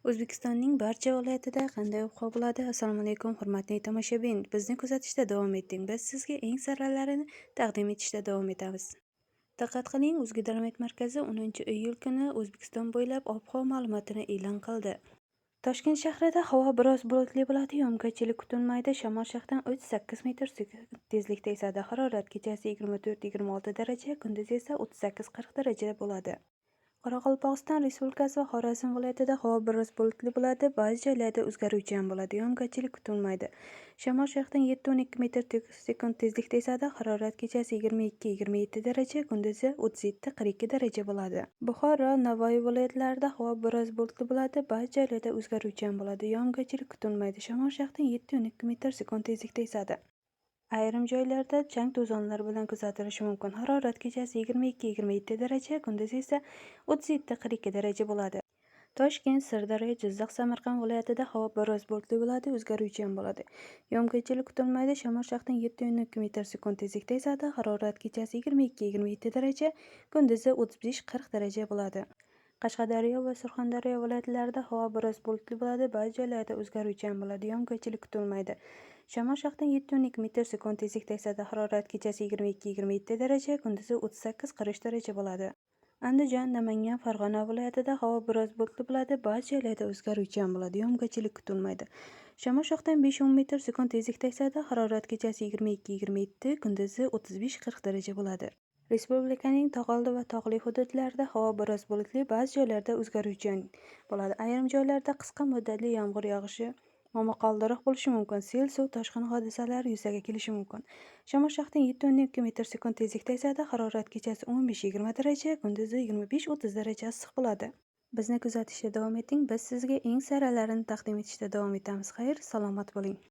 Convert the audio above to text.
O'zbekistonning barcha viloyatida qanday ob-havo bo'ladi? Assalomu alaykum, hurmatli tomoshabin. Bizni kuzatishda davom eting. Biz sizga eng saralarini taqdim etishda davom etamiz. Diqqat qiling, O'zgidromet markazi 10 iyul kuni O'zbekiston bo'ylab ob-havo ma'lumotini e'lon qildi. Toshkent shahrida havo biroz bulutli bo'ladi, yog'ingarchilik kutilmaydi. Shamol sharqdan 38 metr sekund tezlikda esadi. Harorat kechasi 24-26 daraja, kunduz esa 38-40 daraja bo'ladi. Qoraqalpog'iston Respublikasi va Xorazm viloyatida havo biroz bulutli bo'ladi, ba'zi joylarda o'zgaruvchan bo'ladi, yog'ingarchilik kutilmaydi. Shamol sharqdan 7-12 metr sekund tezlikda esadi. Harorat kechasi 22-27 daraja, kunduzi 37-42 daraja bo'ladi. Buxoro, Navoiy viloyatlarida havo biroz bulutli bo'ladi, ba'zi joylarda o'zgaruvchan bo'ladi, yog'ingarchilik kutilmaydi. Shamol sharqdan 7-12 metr sekund tezlikda esadi. Ayrim joylarda chang to'zonlar bilan kuzatilishi mumkin. Harorat kechasi 22-27 daraja, kunduz esa 37-42 daraja bo'ladi. Toshkent, Sirdaryo, Jizzax, Samarqand viloyatida havo biroz bulutli bo'ladi, o'zgaruvchan bo'ladi. Yog'ingarchilik kutilmaydi. Shamol sharqdan 7-12 metr sekund tezlikda esadi. Harorat kechasi 22-27 daraja, kunduzi 35-40 daraja bo'ladi. Qashqadaryo va Surxondaryo viloyatlarida havo biroz bulutli bo'ladi, ba'zi joylarda o'zgaruvchan bo'ladi, yog'ingarchilik kutilmaydi. Shamol sharqdan 7-12 metr sekund tezlikda esadi. Harorat kechasi 22-27 daraja, kunduzi 38-40 daraja bo'ladi. Andijon, Namangan, Farg'ona viloyatida havo biroz bulutli bo'ladi, ba'zi joylarda o'zgaruvchan bo'ladi, yog'ingarchilik kutilmaydi. Shamol sharqdan 5-10 metr sekund tezlikda esadi. Harorat kechasi 22-27, kunduzi 35-40 daraja bo'ladi. Respublikaning tog'oldi va tog'li hududlarida havo biroz bulutli, ba'zi joylarda o'zgaruvchan bo'ladi. Ayrim joylarda qisqa muddatli yomg'ir yog'ishi, momaqaldiroq bo'lishi mumkin. Sel, suv toshqini hodisalari yuzaga kelishi mumkin. Shamol sharqdan 7-12 metr sekund tezlikda esadi. Harorat kechasi 15-20 daraja, kunduzi 25-30 daraja issiq bo'ladi. Bizni kuzatishda davom eting. Biz sizga eng saralarini taqdim etishda davom etamiz. Xayr, salomat bo'ling.